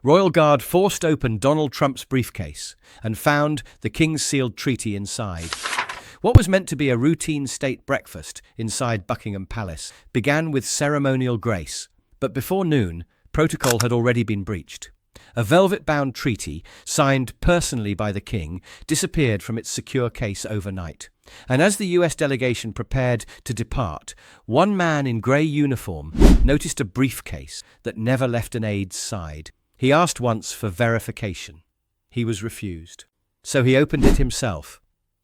Royal Guard forced open Donald Trump's briefcase and found the King's sealed treaty inside. What was meant to be a routine state breakfast inside Buckingham Palace began with ceremonial grace, but before noon, protocol had already been breached. A velvet-bound treaty, signed personally by the King, disappeared from its secure case overnight. And as the US delegation prepared to depart, one man in grey uniform noticed a briefcase that never left an aide's side. He asked once for verification. He was refused. So he opened it himself.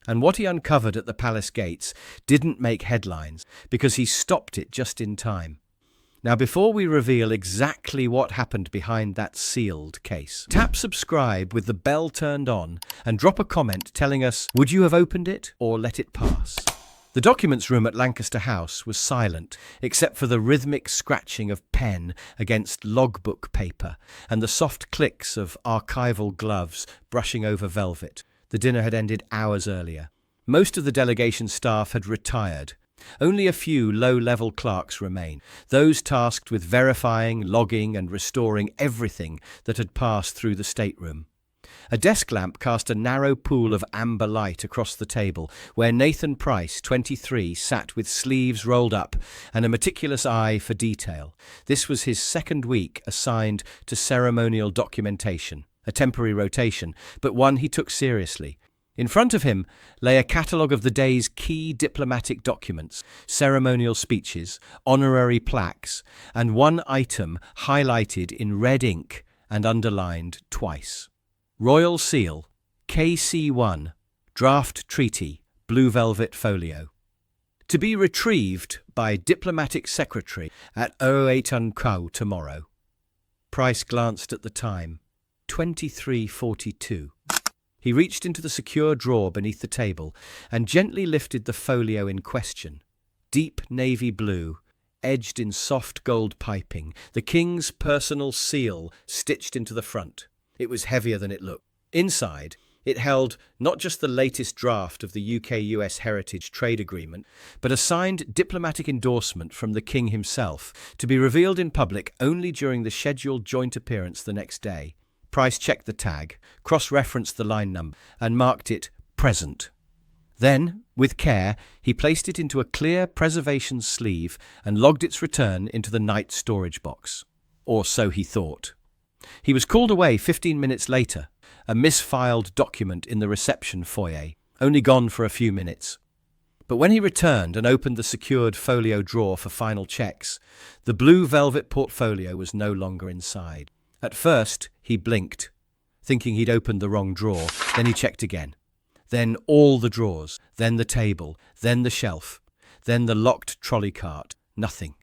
And what he uncovered at the palace gates didn't make headlines because he stopped it just in time. Now, before we reveal exactly what happened behind that sealed case, tap subscribe with the bell turned on and drop a comment telling us, would you have opened it or let it pass? The documents room at Lancaster House was silent, except for the rhythmic scratching of pen against logbook paper and the soft clicks of archival gloves brushing over velvet. The dinner had ended hours earlier. Most of the delegation staff had retired. Only a few low-level clerks remain, those tasked with verifying, logging and restoring everything that had passed through the stateroom. A desk lamp cast a narrow pool of amber light across the table, where Nathan Price, 23, sat with sleeves rolled up and a meticulous eye for detail. This was his second week assigned to ceremonial documentation, a temporary rotation, but one he took seriously. In front of him lay a catalogue of the day's key diplomatic documents, ceremonial speeches, honorary plaques, and one item highlighted in red ink and underlined twice. Royal Seal, KC1, Draft Treaty, Blue Velvet Folio. To be retrieved by Diplomatic Secretary at 08 unco tomorrow. Price glanced at the time. 23:42. He reached into the secure drawer beneath the table and gently lifted the folio in question. Deep navy blue, edged in soft gold piping, the King's personal seal stitched into the front. It was heavier than it looked. Inside, it held not just the latest draft of the UK-US Heritage Trade Agreement, but a signed diplomatic endorsement from the King himself, to be revealed in public only during the scheduled joint appearance the next day. Price checked the tag, cross-referenced the line number, and marked it present. Then, with care, he placed it into a clear preservation sleeve and logged its return into the night storage box. Or so he thought. He was called away 15 minutes later, a misfiled document in the reception foyer, only gone for a few minutes. But when he returned and opened the secured folio drawer for final checks, the blue velvet portfolio was no longer inside. At first, he blinked, thinking he'd opened the wrong drawer. Then he checked again. Then all the drawers, then the table, then the shelf, then the locked trolley cart. Nothing.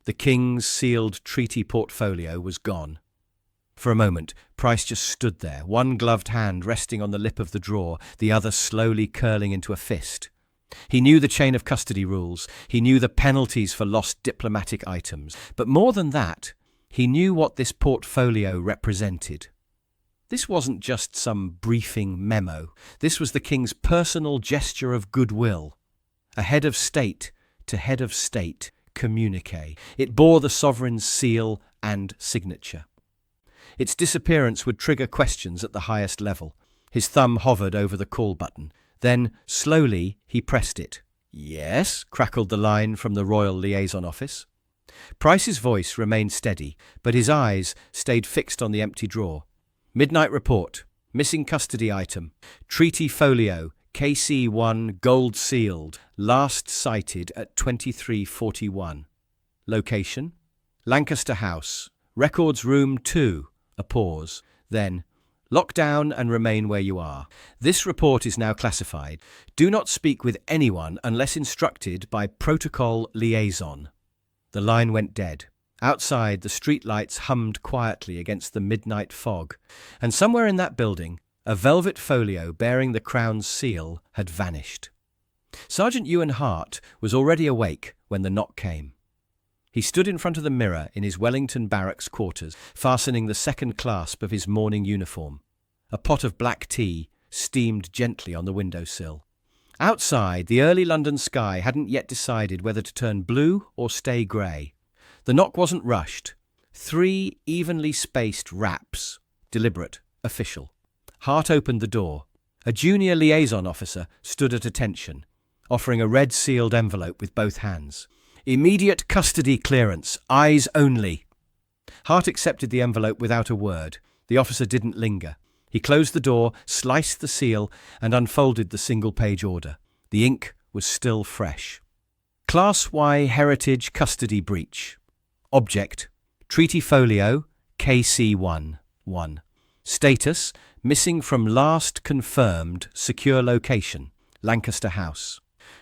The King's sealed treaty portfolio was gone. For a moment, Price just stood there, one gloved hand resting on the lip of the drawer, the other slowly curling into a fist. He knew the chain of custody rules. He knew the penalties for lost diplomatic items. But more than that, he knew what this portfolio represented. This wasn't just some briefing memo. This was the King's personal gesture of goodwill. A head of state to head of state communique. It bore the sovereign's seal and signature. Its disappearance would trigger questions at the highest level. His thumb hovered over the call button. Then, slowly, he pressed it. "Yes," crackled the line from the Royal Liaison Office. Price's voice remained steady, but his eyes stayed fixed on the empty drawer. Midnight report. Missing custody item. Treaty folio. KC1 gold sealed. Last sighted at 23:41. Location. Lancaster House. Records room 2. A pause. Then, lock down and remain where you are. This report is now classified. Do not speak with anyone unless instructed by protocol liaison. The line went dead. Outside, the streetlights hummed quietly against the midnight fog, and somewhere in that building, a velvet folio bearing the Crown's seal had vanished. Sergeant Ewan Hart was already awake when the knock came. He stood in front of the mirror in his Wellington barracks quarters, fastening the second clasp of his morning uniform. A pot of black tea steamed gently on the windowsill. Outside, the early London sky hadn't yet decided whether to turn blue or stay grey. The knock wasn't rushed. 3 evenly spaced raps. Deliberate, official. Hart opened the door. A junior liaison officer stood at attention, offering a red-sealed envelope with both hands. Immediate custody clearance, eyes only. Hart accepted the envelope without a word. The officer didn't linger. He closed the door, sliced the seal, and unfolded the single-page order. The ink was still fresh. Class Y Heritage Custody Breach. Object: Treaty Folio KC1-1. Status: missing from last confirmed secure location, Lancaster House.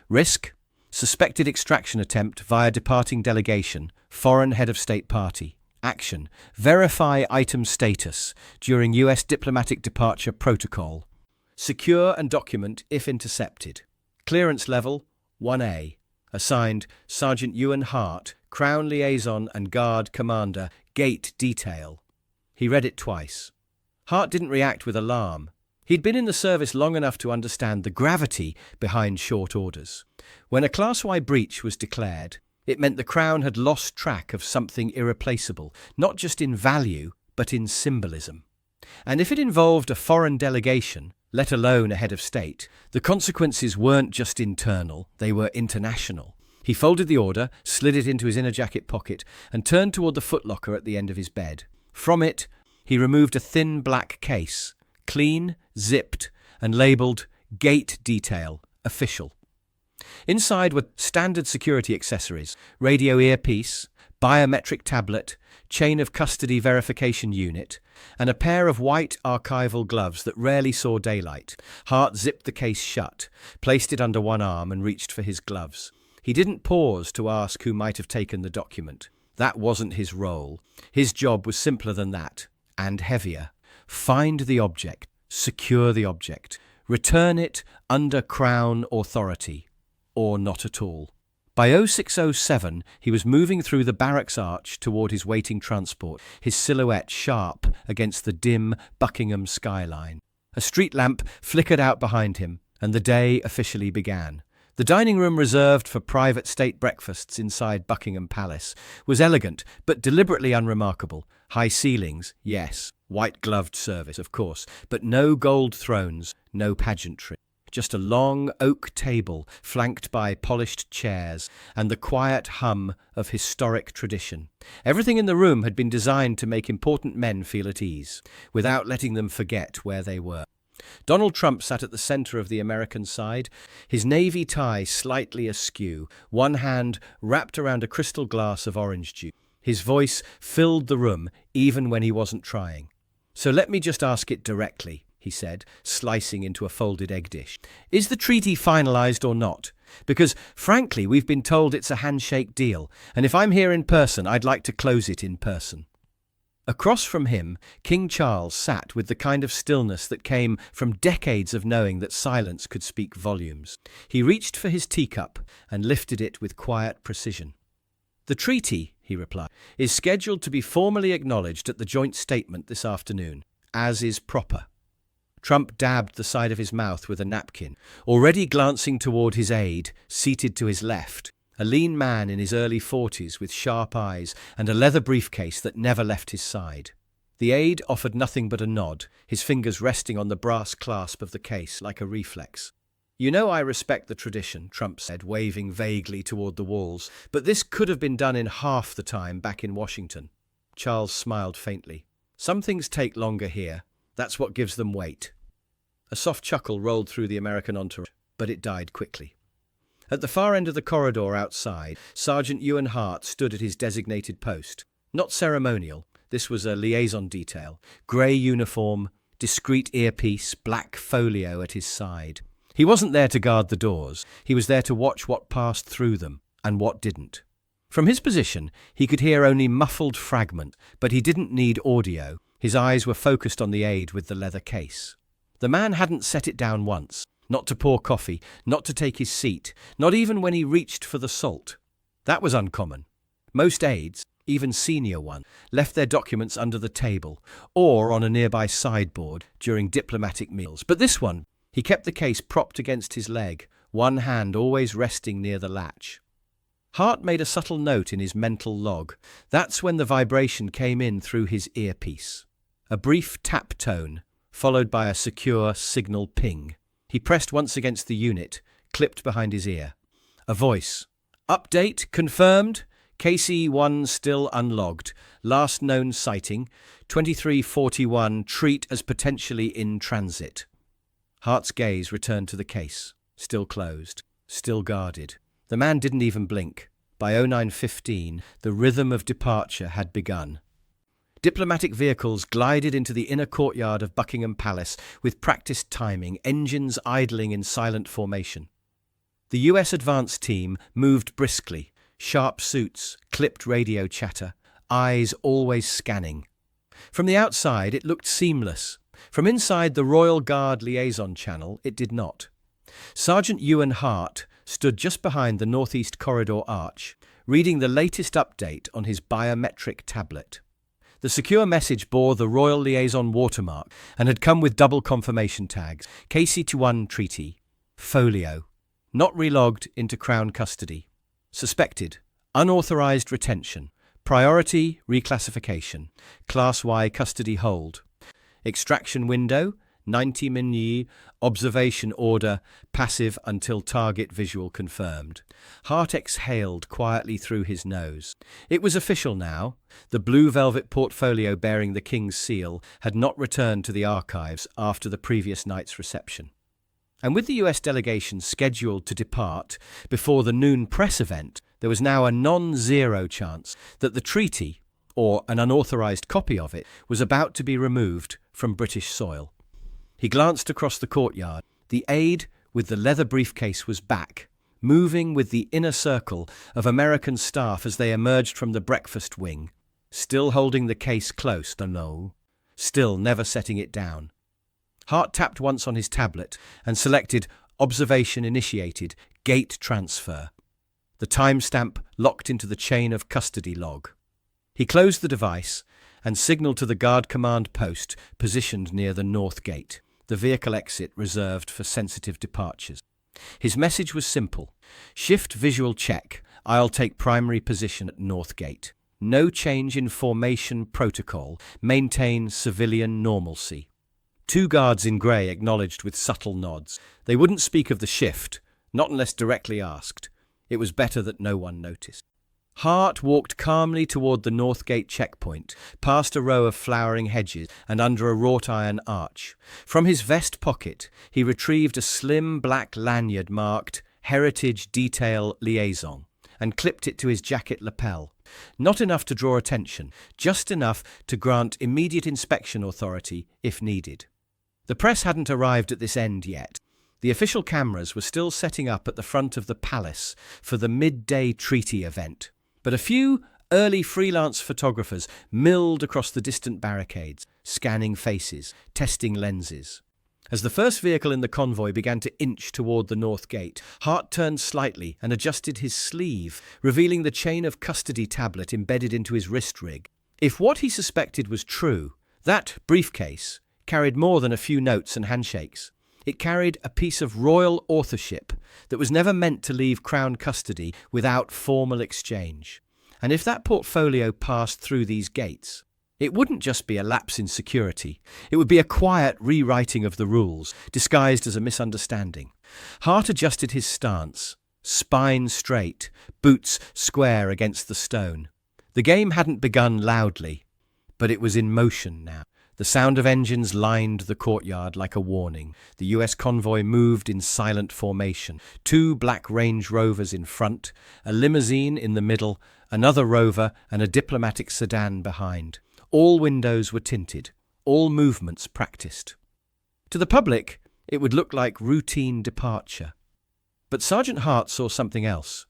Risk: suspected extraction attempt via departing delegation, foreign head of state party. Action: verify item status during U.S. diplomatic departure protocol. Secure and document if intercepted. Clearance level 1A. Assigned Sergeant Ewan Hart, Crown Liaison and Guard Commander, Gate Detail. He read it twice. Hart didn't react with alarm. He'd been in the service long enough to understand the gravity behind short orders. When a Class Y breach was declared, it meant the Crown had lost track of something irreplaceable, not just in value, but in symbolism. And if it involved a foreign delegation, let alone a head of state, the consequences weren't just internal, they were international. He folded the order, slid it into his inner jacket pocket, and turned toward the footlocker at the end of his bed. From it, he removed a thin black case, clean, zipped, and labelled Gate Detail, Official. Inside were standard security accessories: radio earpiece, biometric tablet, chain of custody verification unit, and a pair of white archival gloves that rarely saw daylight. Hart zipped the case shut, placed it under one arm, and reached for his gloves. He didn't pause to ask who might have taken the document. That wasn't his role. His job was simpler than that, and heavier. Find the object, secure the object, return it under Crown authority, or not at all. By 0607, he was moving through the barracks arch toward his waiting transport, his silhouette sharp against the dim Buckingham skyline. A street lamp flickered out behind him, and the day officially began. The dining room reserved for private state breakfasts inside Buckingham Palace was elegant, but deliberately unremarkable. High ceilings, yes. White-gloved service, of course, but no gold thrones, no pageantry. Just a long oak table flanked by polished chairs and the quiet hum of historic tradition. Everything in the room had been designed to make important men feel at ease, without letting them forget where they were. Donald Trump sat at the center of the American side, his navy tie slightly askew, one hand wrapped around a crystal glass of orange juice. His voice filled the room even when he wasn't trying. "So let me just ask it directly," he said, slicing into a folded egg dish. "Is the treaty finalized or not? Because, frankly, we've been told it's a handshake deal, and if I'm here in person, I'd like to close it in person." Across from him, King Charles sat with the kind of stillness that came from decades of knowing that silence could speak volumes. He reached for his teacup and lifted it with quiet precision. "The treaty," he replied, "is scheduled to be formally acknowledged at the joint statement this afternoon, as is proper." Trump dabbed the side of his mouth with a napkin, already glancing toward his aide, seated to his left, a lean man in his early 40s with sharp eyes and a leather briefcase that never left his side. The aide offered nothing but a nod, his fingers resting on the brass clasp of the case like a reflex. "You know I respect the tradition," Trump said, waving vaguely toward the walls, "but this could have been done in half the time back in Washington." Charles smiled faintly. "Some things take longer here. That's what gives them weight." A soft chuckle rolled through the American entourage, but it died quickly. At the far end of the corridor outside, Sergeant Ewan Hart stood at his designated post. Not ceremonial, this was a liaison detail. Grey uniform, discreet earpiece, black folio at his side. He wasn't there to guard the doors. He was there to watch what passed through them and what didn't. From his position, he could hear only muffled fragments, but he didn't need audio. His eyes were focused on the aide with the leather case. The man hadn't set it down once. Not to pour coffee, not to take his seat, not even when he reached for the salt. That was uncommon. Most aides, even senior ones, left their documents under the table or on a nearby sideboard during diplomatic meals. But this one, he kept the case propped against his leg, one hand always resting near the latch. Hart made a subtle note in his mental log. That's when the vibration came in through his earpiece. A brief tap tone, followed by a secure signal ping. He pressed once against the unit, clipped behind his ear. A voice. Update confirmed. KC-1 still unlogged. Last known sighting. 2341 treat as potentially in transit. Hart's gaze returned to the case. Still closed. Still guarded. The man didn't even blink. By 09:15, the rhythm of departure had begun. Diplomatic vehicles glided into the inner courtyard of Buckingham Palace with practiced timing, engines idling in silent formation. The US advance team moved briskly, sharp suits, clipped radio chatter, eyes always scanning. From the outside, it looked seamless. From inside the Royal Guard liaison channel, it did not. Sergeant Ewan Hart stood just behind the northeast corridor arch, reading the latest update on his biometric tablet. The secure message bore the Royal Liaison watermark and had come with double confirmation tags: KC-1 treaty, folio, not relogged into Crown custody, suspected, unauthorized retention, priority reclassification, Class Y custody hold, extraction window, 90 minutes, observation order, passive until target visual confirmed. Hart exhaled quietly through his nose. It was official now. The blue velvet portfolio bearing the King's seal had not returned to the archives after the previous night's reception. And with the US delegation scheduled to depart before the noon press event, there was now a non-zero chance that the treaty, or an unauthorized copy of it, was about to be removed from British soil. He glanced across the courtyard. The aide with the leather briefcase was back, moving with the inner circle of American staff as they emerged from the breakfast wing, still holding the case close, still never setting it down. Hart tapped once on his tablet and selected Observation Initiated, Gate Transfer. The timestamp locked into the chain of custody log. He closed the device and signaled to the guard command post positioned near the north gate, the vehicle exit reserved for sensitive departures. His message was simple. Shift visual check. I'll take primary position at north gate. No change in formation protocol. Maintain civilian normalcy. 2 guards in grey acknowledged with subtle nods. They wouldn't speak of the shift, not unless directly asked. It was better that no one noticed. Hart walked calmly toward the North Gate checkpoint, past a row of flowering hedges and under a wrought iron arch. From his vest pocket, he retrieved a slim black lanyard marked Heritage Detail Liaison and clipped it to his jacket lapel. Not enough to draw attention, just enough to grant immediate inspection authority if needed. The press hadn't arrived at this end yet. The official cameras were still setting up at the front of the palace for the midday treaty event. But a few early freelance photographers milled across the distant barricades, scanning faces, testing lenses. As the first vehicle in the convoy began to inch toward the north gate, Hart turned slightly and adjusted his sleeve, revealing the chain of custody tablet embedded into his wrist rig. If what he suspected was true, that briefcase carried more than a few notes and handshakes. It carried a piece of royal authorship that was never meant to leave Crown custody without formal exchange. And if that portfolio passed through these gates, it wouldn't just be a lapse in security. It would be a quiet rewriting of the rules, disguised as a misunderstanding. Hart adjusted his stance, spine straight, boots square against the stone. The game hadn't begun loudly, but it was in motion now. The sound of engines lined the courtyard like a warning. The US convoy moved in silent formation. 2 black Range Rovers in front, a limousine in the middle, another Rover and a diplomatic sedan behind. All windows were tinted, all movements practiced. To the public, it would look like routine departure. But Sergeant Hart saw something else.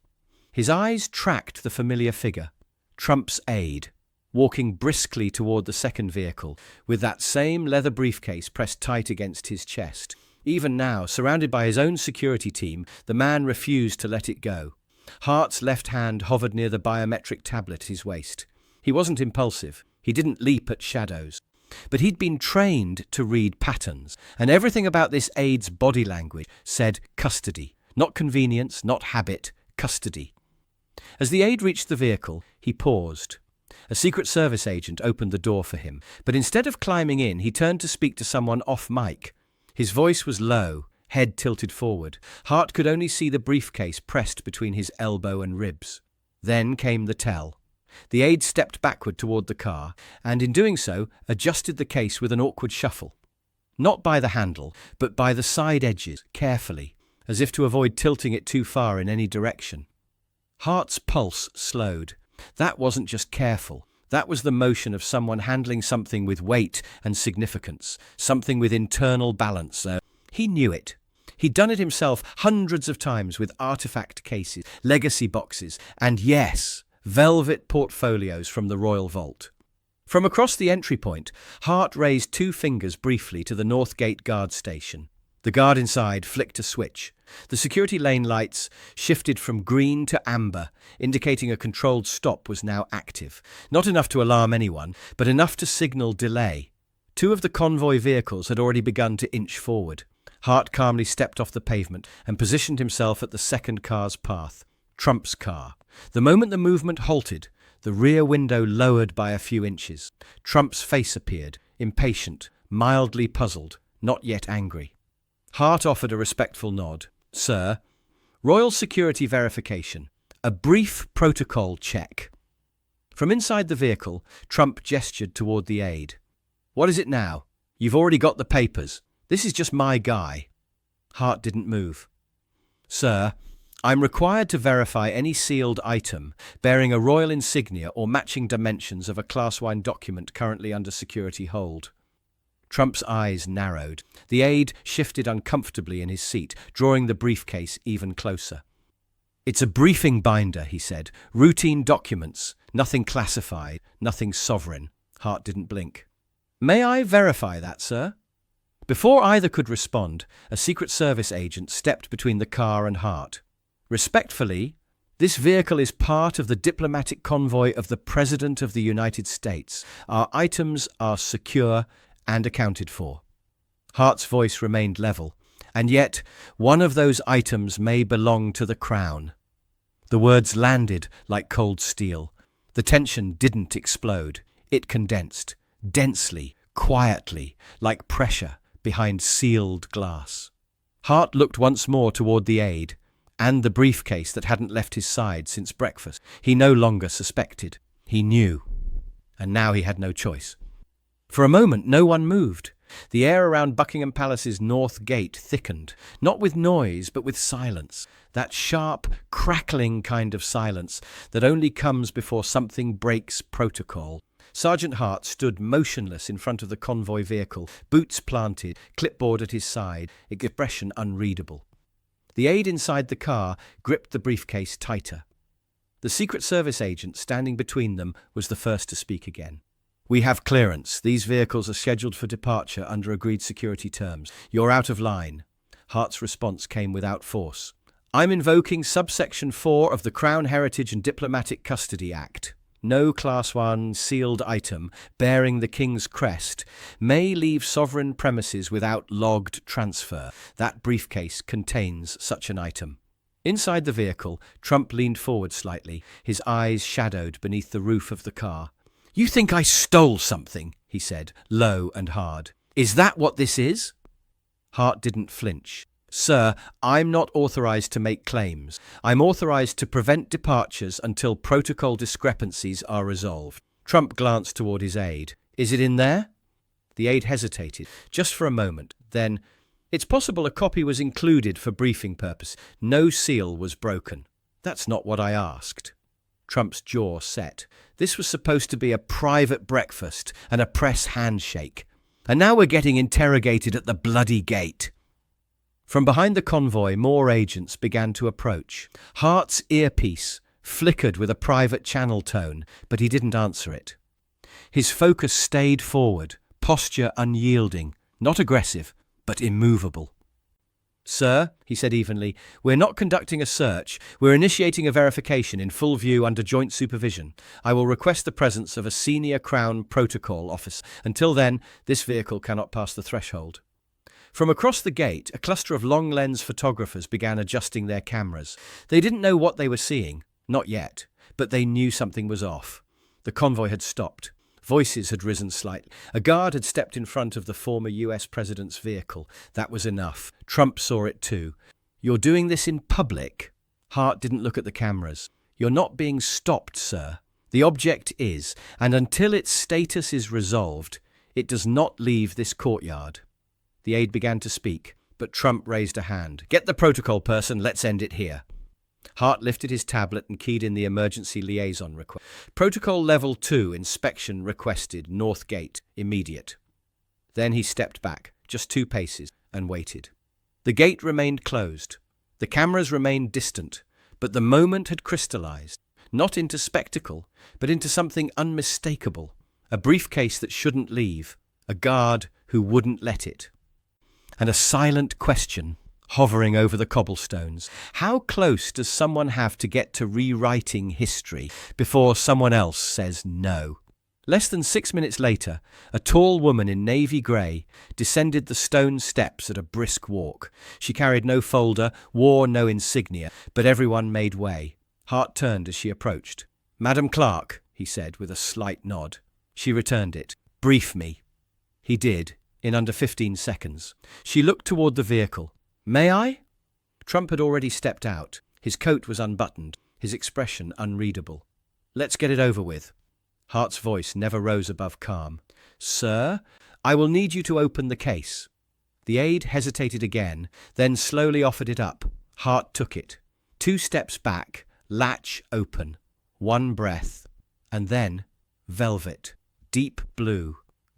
His eyes tracked the familiar figure, Trump's aide, walking briskly toward the second vehicle, with that same leather briefcase pressed tight against his chest. Even now, surrounded by his own security team, the man refused to let it go. Hart's left hand hovered near the biometric tablet at his waist. He wasn't impulsive. He didn't leap at shadows. But he'd been trained to read patterns, and everything about this aide's body language said custody. Not convenience, not habit, custody. As the aide reached the vehicle, he paused. A Secret Service agent opened the door for him, but instead of climbing in, he turned to speak to someone off mic. His voice was low, head tilted forward. Hart could only see the briefcase pressed between his elbow and ribs. Then came the tell. The aide stepped backward toward the car, and in doing so, adjusted the case with an awkward shuffle. Not by the handle, but by the side edges, carefully, as if to avoid tilting it too far in any direction. Hart's pulse slowed. That wasn't just careful. That was the motion of someone handling something with weight and significance, something with internal balance. He knew it. He'd done it himself hundreds of times with artifact cases, legacy boxes, and yes, velvet portfolios from the royal vault. From across the entry point, Hart raised 2 fingers briefly to the North Gate guard station. The guard inside flicked a switch. The security lane lights shifted from green to amber, indicating a controlled stop was now active. Not enough to alarm anyone, but enough to signal delay. 2 of the convoy vehicles had already begun to inch forward. Hart calmly stepped off the pavement and positioned himself at the second car's path, Trump's car. The moment the movement halted, the rear window lowered by a few inches. Trump's face appeared, impatient, mildly puzzled, not yet angry. Hart offered a respectful nod. "Sir, Royal Security verification. A brief protocol check." From inside the vehicle, Trump gestured toward the aide. "What is it now? You've already got the papers. This is just my guy." Hart didn't move. "Sir, I'm required to verify any sealed item bearing a royal insignia or matching dimensions of a Class 1 document currently under security hold." Trump's eyes narrowed. The aide shifted uncomfortably in his seat, drawing the briefcase even closer. "It's a briefing binder," he said. "Routine documents. Nothing classified. Nothing sovereign." Hart didn't blink. "May I verify that, sir?" Before either could respond, a Secret Service agent stepped between the car and Hart. "Respectfully, this vehicle is part of the diplomatic convoy of the President of the United States. Our items are secure and accounted for." Hart's voice remained level. "And yet, one of those items may belong to the Crown." The words landed like cold steel. The tension didn't explode. It condensed, densely, quietly, like pressure behind sealed glass. Hart looked once more toward the aide, and the briefcase that hadn't left his side since breakfast. He no longer suspected. He knew. And now he had no choice. For a moment, no one moved. The air around Buckingham Palace's north gate thickened, not with noise, but with silence. That sharp, crackling kind of silence that only comes before something breaks protocol. Sergeant Hart stood motionless in front of the convoy vehicle, boots planted, clipboard at his side, expression unreadable. The aide inside the car gripped the briefcase tighter. The Secret Service agent standing between them was the first to speak again. "We have clearance. These vehicles are scheduled for departure under agreed security terms. You're out of line." Hart's response came without force. "I'm invoking subsection 4 of the Crown Heritage and Diplomatic Custody Act. No Class 1 sealed item bearing the King's crest may leave sovereign premises without logged transfer. That briefcase contains such an item." Inside the vehicle, Trump leaned forward slightly, his eyes shadowed beneath the roof of the car. "You think I stole something?" he said, low and hard. "Is that what this is?" Hart didn't flinch. "Sir, I'm not authorized to make claims. I'm authorized to prevent departures until protocol discrepancies are resolved." Trump glanced toward his aide. "Is it in there?" The aide hesitated, just for a moment. Then, "It's possible a copy was included for briefing purposes. No seal was broken." "That's not what I asked." Trump's jaw set. This was supposed to be a private breakfast and a press handshake. And now we're getting interrogated at the bloody gate. From behind the convoy, more agents began to approach. Hart's earpiece flickered with a private channel tone, but he didn't answer it. His focus stayed forward, posture unyielding, not aggressive, but immovable. "Sir," he said evenly, "we're not conducting a search. We're initiating a verification in full view under joint supervision. I will request the presence of a senior Crown protocol officer. Until then, this vehicle cannot pass the threshold." From across the gate, a cluster of long-lens photographers began adjusting their cameras. They didn't know what they were seeing, not yet. but they knew something was off. The convoy had stopped. Voices had risen slightly. A guard had stepped in front of the former US president's vehicle. That was enough. Trump saw it too. "You're doing this in public?" Hart didn't look at the cameras. "You're not being stopped, sir. The object is, and until its status is resolved, it does not leave this courtyard." The aide began to speak, but Trump raised a hand. "Get the protocol person, let's end it here." Hart lifted his tablet and keyed in the emergency liaison request. "Protocol Level 2 inspection requested, North Gate, immediate." Then he stepped back, just 2 paces, and waited. The gate remained closed. The cameras remained distant, but the moment had crystallized, not into spectacle, but into something unmistakable. A briefcase that shouldn't leave, a guard who wouldn't let it. And a silent question hovering over the cobblestones. How close does someone have to get to rewriting history before someone else says no? Less than 6 minutes later, a tall woman in navy grey descended the stone steps at a brisk walk. She carried no folder, wore no insignia, but everyone made way. Hart turned as she approached. "Madam Clark," he said with a slight nod. She returned it. "Brief me." He did, in under 15 seconds. She looked toward the vehicle. "May I?" Trump had already stepped out. His coat was unbuttoned, his expression unreadable. "Let's get it over with." Hart's voice never rose above calm. "Sir, I will need you to open the case." The aide hesitated again, then slowly offered it up. Hart took it. 2 steps back, latch open. 1 breath. And then velvet, deep blue,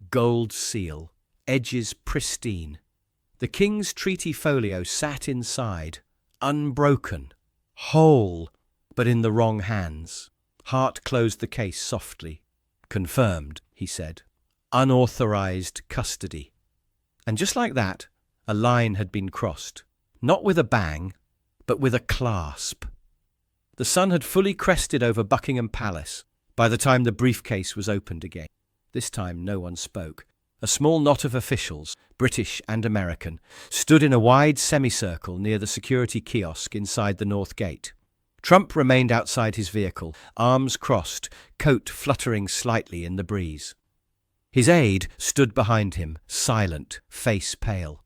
gold seal, edges pristine. The King's Treaty folio sat inside, unbroken, whole, but in the wrong hands. Hart closed the case softly. "Confirmed," he said. "Unauthorized custody." And just like that, a line had been crossed. Not with a bang, but with a clasp. The sun had fully crested over Buckingham Palace by the time the briefcase was opened again. This time no one spoke. A small knot of officials, British and American, stood in a wide semicircle near the security kiosk inside the North Gate. Trump remained outside his vehicle, arms crossed, coat fluttering slightly in the breeze. His aide stood behind him, silent, face pale.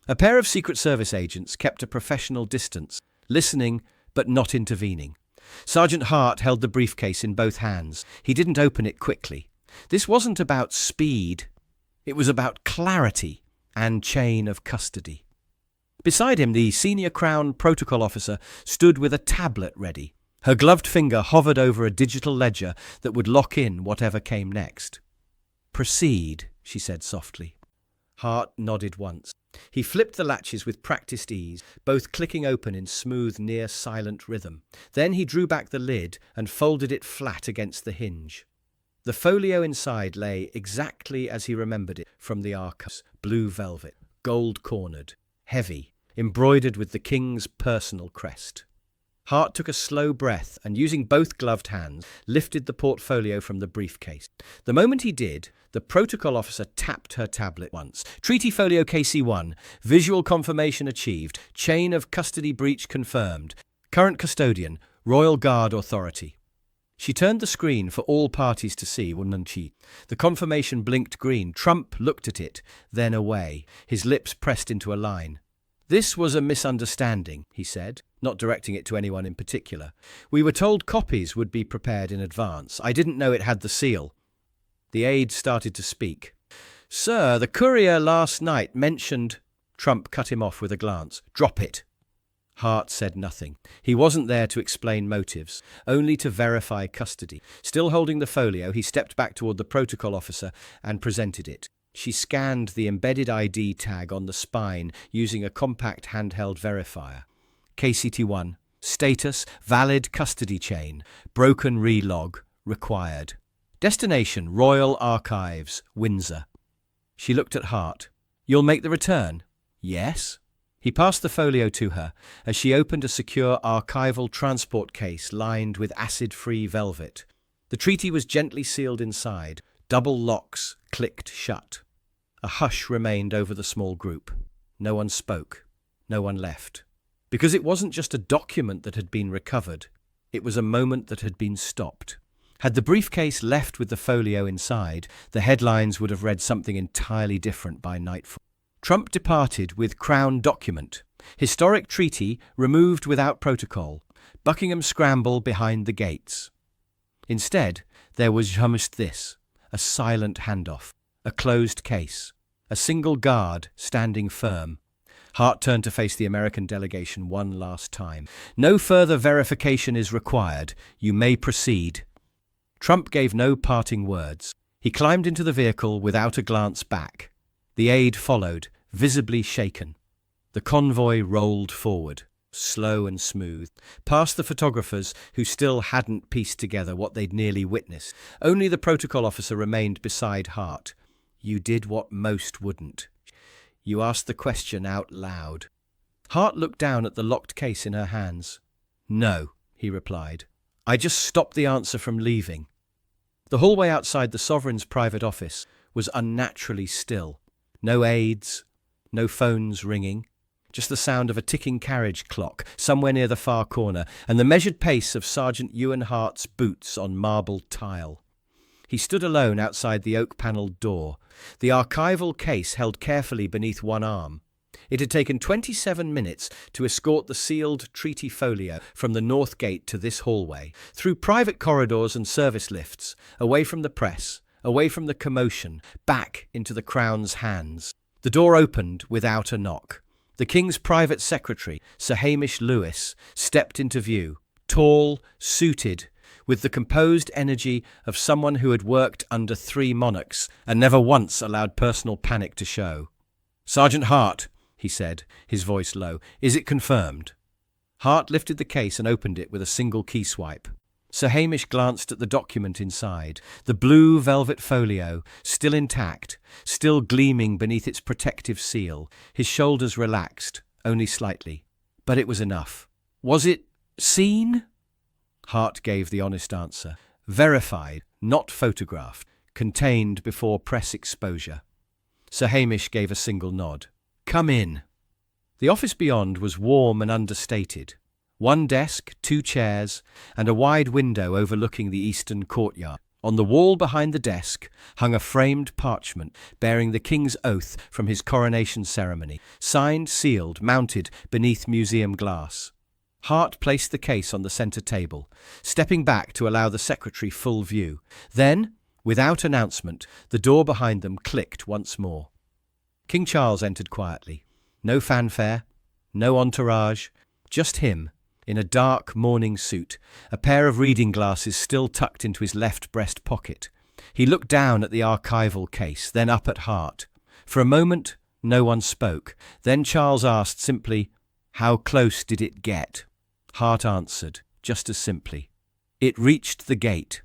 A pair of Secret Service agents kept a professional distance, listening but not intervening. Sergeant Hart held the briefcase in both hands. He didn't open it quickly. This wasn't about speed. It was about clarity and chain of custody. Beside him, the senior Crown protocol officer stood with a tablet ready. Her gloved finger hovered over a digital ledger that would lock in whatever came next. "Proceed," she said softly. Hart nodded once. He flipped the latches with practiced ease, both clicking open in smooth, near-silent rhythm. Then he drew back the lid and folded it flat against the hinge. The folio inside lay exactly as he remembered it from the archives. Blue velvet, gold-cornered, heavy, embroidered with the King's personal crest. Hart took a slow breath and, using both gloved hands, lifted the portfolio from the briefcase. The moment he did, the protocol officer tapped her tablet once. "Treaty Folio KC1, visual confirmation achieved, chain of custody breach confirmed. Current custodian, Royal Guard Authority." She turned the screen for all parties to see, wouldn't she? The confirmation blinked green. Trump looked at it, then away, his lips pressed into a line. "This was a misunderstanding," he said, not directing it to anyone in particular. "We were told copies would be prepared in advance. I didn't know it had the seal." The aide started to speak. "Sir, the courier last night mentioned—" Trump cut him off with a glance. "Drop it." Hart said nothing. He wasn't there to explain motives, only to verify custody. Still holding the folio, he stepped back toward the protocol officer and presented it. She scanned the embedded ID tag on the spine using a compact handheld verifier. KCT1. Status, valid custody chain. Broken relog, required. Destination, Royal Archives, Windsor. She looked at Hart. "You'll make the return?" "Yes." He passed the folio to her as she opened a secure archival transport case lined with acid-free velvet. The treaty was gently sealed inside. Double locks clicked shut. A hush remained over the small group. No one spoke. No one left. Because it wasn't just a document that had been recovered. It was a moment that had been stopped. Had the briefcase left with the folio inside, the headlines would have read something entirely different by nightfall. Trump departed with Crown document. Historic treaty removed without protocol. Buckingham scramble behind the gates. Instead, there was just this, a silent handoff, a closed case, a single guard standing firm. Hart turned to face the American delegation one last time. No further verification is required. You may proceed. Trump gave no parting words. He climbed into the vehicle without a glance back. The aide followed, visibly shaken. The convoy rolled forward, slow and smooth, past the photographers who still hadn't pieced together what they'd nearly witnessed. Only the protocol officer remained beside Hart. You did what most wouldn't. You asked the question out loud. Hart looked down at the locked case in her hands. No, he replied. I just stopped the answer from leaving. The hallway outside the Sovereign's private office was unnaturally still. No aides, no phones ringing, just the sound of a ticking carriage clock somewhere near the far corner and the measured pace of Sergeant Ewan Hart's boots on marble tile. He stood alone outside the oak-panelled door, the archival case held carefully beneath one arm. It had taken 27 minutes to escort the sealed treaty folio from the north gate to this hallway, through private corridors and service lifts, away from the press, away from the commotion, back into the Crown's hands. The door opened without a knock. The King's private secretary, Sir Hamish Lewis, stepped into view, tall, suited, with the composed energy of someone who had worked under 3 monarchs and never once allowed personal panic to show. "Sergeant Hart," he said, his voice low, "is it confirmed?" Hart lifted the case and opened it with a single key swipe. Sir Hamish glanced at the document inside, the blue velvet folio, still intact, still gleaming beneath its protective seal. His shoulders relaxed, only slightly. But it was enough. Was it seen? Hart gave the honest answer. Verified, not photographed, contained before press exposure. Sir Hamish gave a single nod. "Come in." The office beyond was warm and understated. 1 desk, 2 chairs, and a wide window overlooking the eastern courtyard. On the wall behind the desk hung a framed parchment bearing the King's oath from his coronation ceremony, signed, sealed, mounted beneath museum glass. Hart placed the case on the centre table, stepping back to allow the secretary full view. Then, without announcement, the door behind them clicked once more. King Charles entered quietly. No fanfare, no entourage, just him, in a dark morning suit, a pair of reading glasses still tucked into his left breast pocket. He looked down at the archival case, then up at Hart. For a moment, no one spoke. Then Charles asked simply, "How close did it get?" Hart answered, just as simply. "It reached the gate."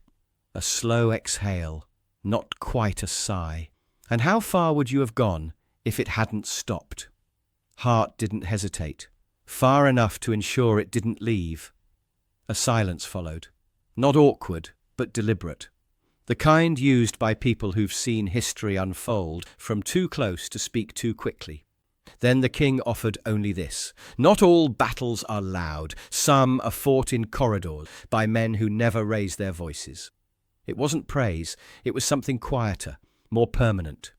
A slow exhale, not quite a sigh. "And how far would you have gone if it hadn't stopped?" Hart didn't hesitate. Far enough to ensure it didn't leave. A silence followed. Not awkward, but deliberate. The kind used by people who've seen history unfold from too close to speak too quickly. Then the King offered only this. Not all battles are loud. Some are fought in corridors by men who never raise their voices. It wasn't praise. It was something quieter, more permanent.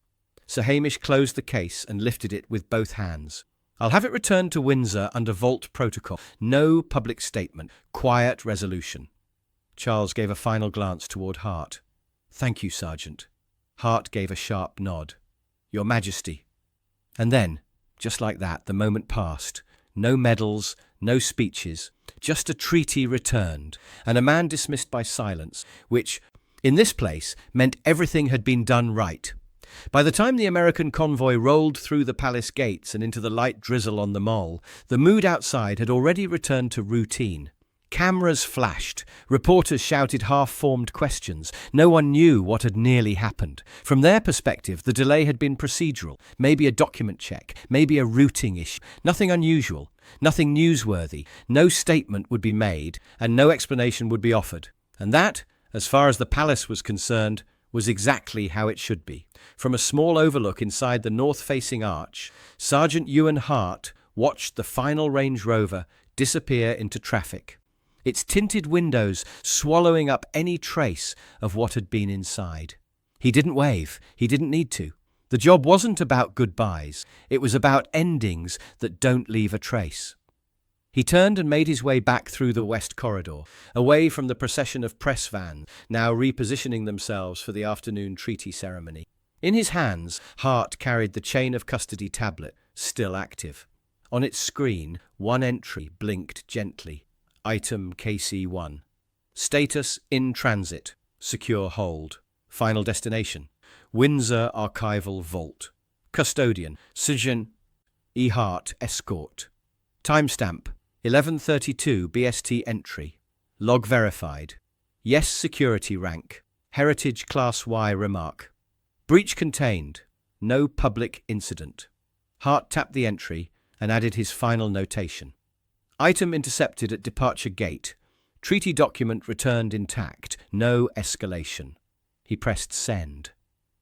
Sir Hamish closed the case and lifted it with both hands. "I'll have it returned to Windsor under vault protocol. No public statement. Quiet resolution." Charles gave a final glance toward Hart. "Thank you, Sergeant." Hart gave a sharp nod. "Your Majesty." And then, just like that, the moment passed. No medals, no speeches, just a treaty returned, and a man dismissed by silence, which, in this place, meant everything had been done right. By the time the American convoy rolled through the palace gates and into the light drizzle on the mole, the mood outside had already returned to routine. Cameras flashed. Reporters shouted half-formed questions. No one knew what had nearly happened. From their perspective, the delay had been procedural, maybe a document check, maybe a routing issue. Nothing unusual, nothing newsworthy. No statement would be made, and no explanation would be offered. And that, as far as the palace was concerned, was exactly how it should be. From a small overlook inside the north-facing arch, Sergeant Ewan Hart watched the final Range Rover disappear into traffic. its tinted windows swallowing up any trace of what had been inside. He didn't wave. He didn't need to. The job wasn't about goodbyes. It was about endings that don't leave a trace. He turned and made his way back through the West Corridor, away from the procession of press vans, now repositioning themselves for the afternoon treaty ceremony. In his hands, Hart carried the chain of custody tablet, still active. On its screen, one entry blinked gently. Item KC1. Status in transit. Secure hold. Final destination. Windsor Archival Vault. Custodian. Sijin E. Hart, Escort. Timestamp. 11:32 BST entry. Log verified. Yes security rank. Heritage Class Y remark. Breach contained. No public incident. Hart tapped the entry and added his final notation. Item intercepted at departure gate. Treaty document returned intact. No escalation. He pressed send.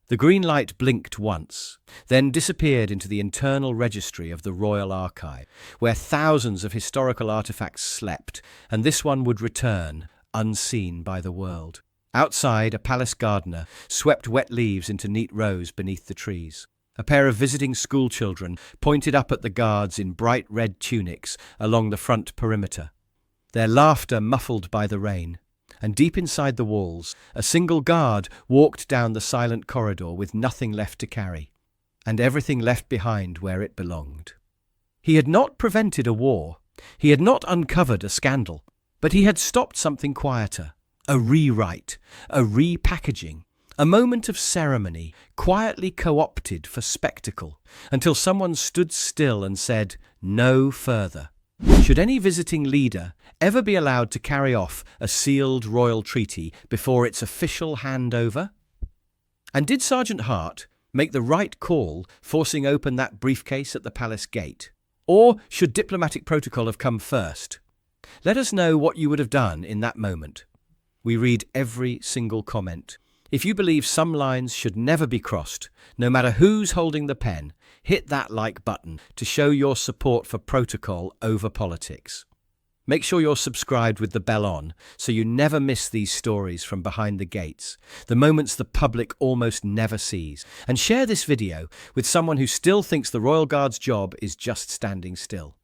The green light blinked once, then disappeared into the internal registry of the Royal Archive, where thousands of historical artifacts slept, and this one would return, unseen by the world. Outside, a palace gardener swept wet leaves into neat rows beneath the trees. A pair of visiting schoolchildren pointed up at the guards in bright red tunics along the front perimeter, their laughter muffled by the rain. And deep inside the walls, a single guard walked down the silent corridor with nothing left to carry, and everything left behind where it belonged. He had not prevented a war, he had not uncovered a scandal, but he had stopped something quieter, a rewrite, a repackaging, a moment of ceremony, quietly co-opted for spectacle, until someone stood still and said, "No further." Should any visiting leader ever be allowed to carry off a sealed royal treaty before its official handover? And did Sergeant Hart make the right call forcing open that briefcase at the palace gate? Or should diplomatic protocol have come first? Let us know what you would have done in that moment. We read every single comment. If you believe some lines should never be crossed, no matter who's holding the pen, hit that like button to show your support for protocol over politics. Make sure you're subscribed with the bell on so you never miss these stories from behind the gates, the moments the public almost never sees. And share this video with someone who still thinks the Royal Guard's job is just standing still.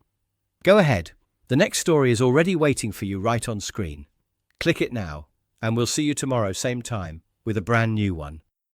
Go ahead, the next story is already waiting for you right on screen. Click it now, and we'll see you tomorrow, same time, with a brand new one.